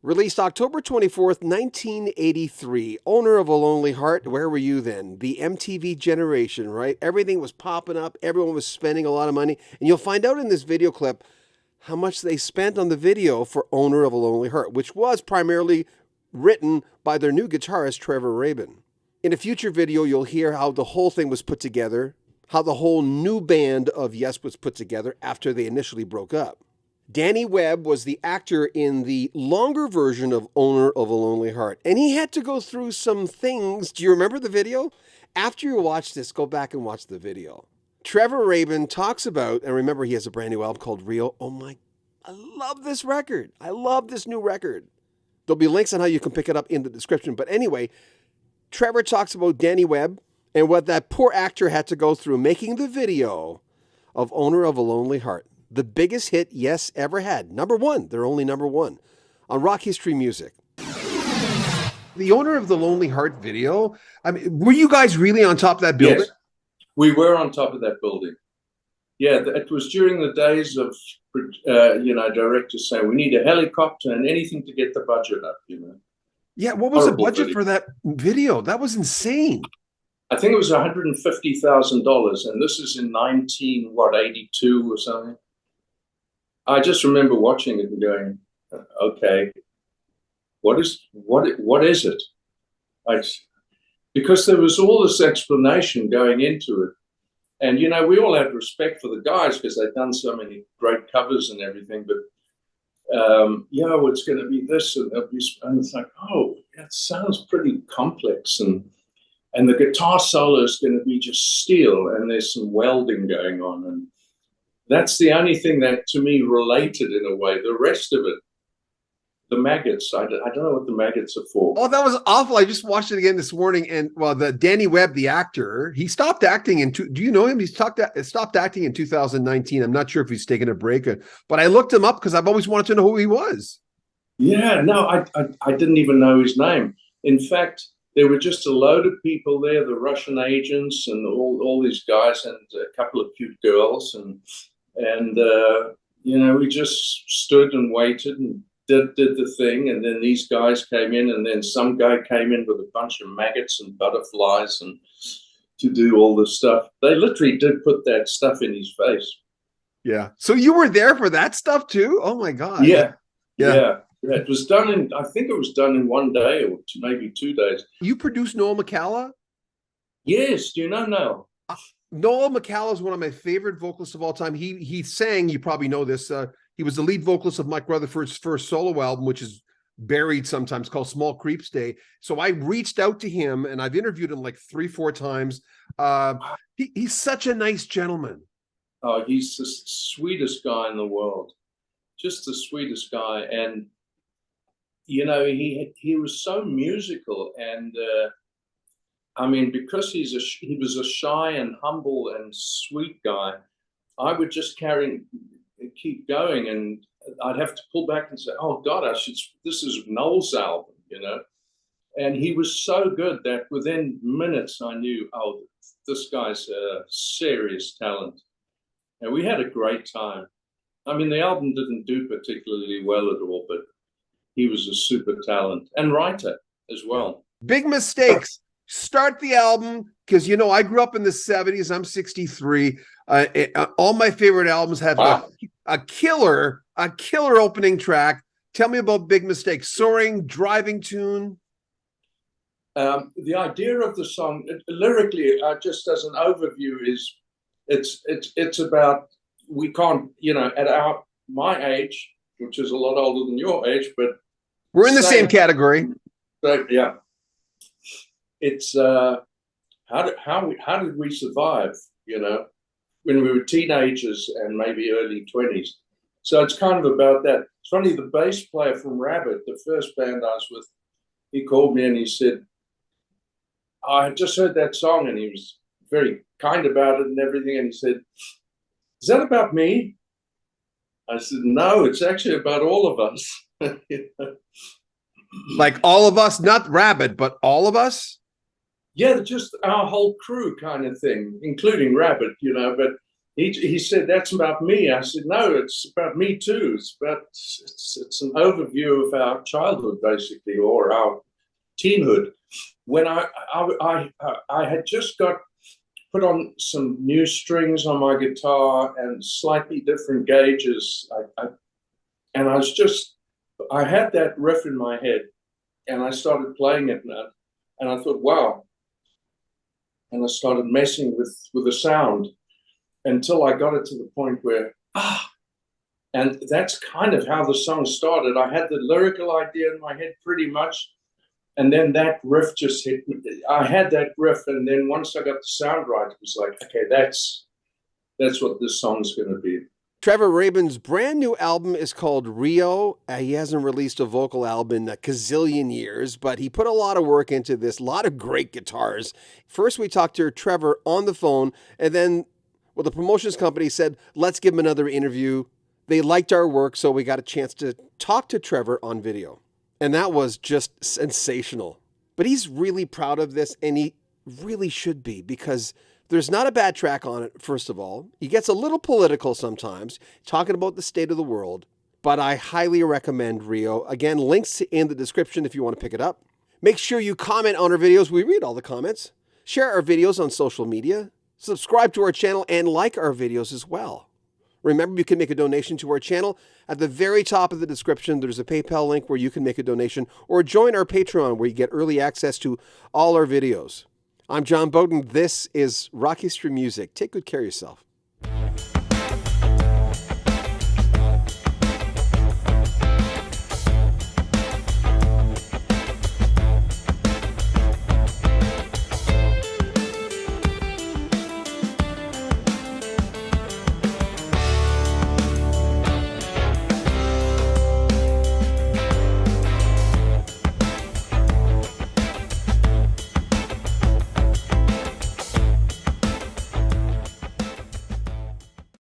Released October 24th, 1983. Owner of a Lonely Heart. Where were you then? The MTV generation, right? Everything was popping up. Everyone was spending a lot of money. And you'll find out in this video clip how much they spent on the video for Owner of a Lonely Heart, which was primarily written by their new guitarist, Trevor Rabin. In a future video, you'll hear how the whole thing was put together, how the whole new band of Yes was put together after they initially broke up. Danny Webb was the actor in the longer version of Owner of a Lonely Heart, and he had to go through some things. Do you remember the video? After you watch this, go back and watch the video. Trevor Rabin talks about, and remember he has a brand new album called Rio. Oh my, I love this record. I love this new record. There'll be links on how you can pick it up in the description. But anyway, Trevor talks about Danny Webb and what that poor actor had to go through making the video of Owner of a Lonely Heart. The biggest hit Yes ever had. Number one. They're only number one on Rock History Music. The Owner of the Lonely Heart video. I mean, were you guys really on top of that building? Yes, we were on top of that building. Yeah, it was during the days of, directors saying we need a helicopter and anything to get the budget up, Yeah, what was the Horrible budget video. for that video? That was insane. I think it was $150,000, and this is in 1982 or something. I just remember watching it and going, okay, what is it? Because there was all this explanation going into it. And, we all had respect for the guys because they'd done so many great covers and everything. But, it's going to be this. And it's like, oh, that sounds pretty complex. And the guitar solo is going to be just steel. And there's some welding going on. And that's the only thing that, to me, related in a way. The rest of it, the maggots, I don't know what the maggots are for. Oh, that was awful. I just watched it again this morning. And, well, the Danny Webb, the actor, he stopped acting do you know him? He stopped acting in 2019. I'm not sure if he's taking a break, but I looked him up because I've always wanted to know who he was. Yeah, no, I didn't even know his name. In fact, there were just a load of people there, the Russian agents and all these guys and a couple of cute girls. And we just stood and waited and did the thing. And then these guys came in, and then some guy came in with a bunch of maggots and butterflies and to do all this stuff. They literally did put that stuff in his face. Yeah. So you were there for that stuff too? Oh my God. Yeah. It was done I think it was done in one day or maybe 2 days. You produced Noel McCalla? Yes. Do you know Noel? Noel McCalla is one of my favorite vocalists of all time. He sang, you probably know this, he was the lead vocalist of Mike Rutherford's first solo album, which is buried sometimes, called Small Creeps Day. So I reached out to him, and I've interviewed him like 3-4 times. He's such a nice gentleman. Oh, he's the sweetest guy in the world. Just the sweetest guy. And, he was so musical. And, because he was a shy and humble and sweet guy, I would just keep going, and I'd have to pull back and say, oh God, this is Noel's album, and he was so good that within minutes I knew, oh, this guy's a serious talent. And we had a great time. The album didn't do particularly well at all, but he was a super talent and writer as well. Big Mistakes. Start the album, because I grew up in the 70s. I'm 63. All my favorite albums have a killer opening track. Tell me about Big Mistake. Soaring, driving tune. The idea of the song, lyrically, just as an overview, is it's about, we can't, at my age, which is a lot older than your age, but we're in the same category. So, yeah. It's how did we survive, when we were teenagers and maybe early 20s. So it's kind of about that. It's funny, the bass player from Rabbit, the first band I was with, he called me and he said, I had just heard that song, and he was very kind about it and everything. And he said, is that about me? I said, no, it's actually about all of us. Like all of us, not Rabbit, but all of us? Yeah, just our whole crew kind of thing, including Rabbit, but he said, "That's about me." I said, "No, it's about me too. It's an overview of our childhood, basically, or our teenhood." When I had just got put on some new strings on my guitar and slightly different gauges. And I had that riff in my head, and I started playing it now, and I thought, wow. And I started messing with the sound until I got it to the point where, and that's kind of how the song started. I had the lyrical idea in my head pretty much, and then that riff just hit me. I had that riff, and then once I got the sound right, it was like, okay, that's what this song's going to be. Trevor Rabin's brand new album is called Rio. He hasn't released a vocal album in a gazillion years, but he put a lot of work into this, a lot of great guitars. First, we talked to Trevor on the phone, and then, well, the promotions company said, let's give him another interview. They liked our work, so we got a chance to talk to Trevor on video. And that was just sensational. But he's really proud of this, and he really should be, because there's not a bad track on it, first of all. He gets a little political sometimes, talking about the state of the world. But I highly recommend Rio. Again, links in the description if you want to pick it up. Make sure you comment on our videos. We read all the comments. Share our videos on social media. Subscribe to our channel and like our videos as well. Remember, you can make a donation to our channel. At the very top of the description, there's a PayPal link where you can make a donation, or join our Patreon where you get early access to all our videos. I'm John Bowden. This is Rock History Music. Take good care of yourself.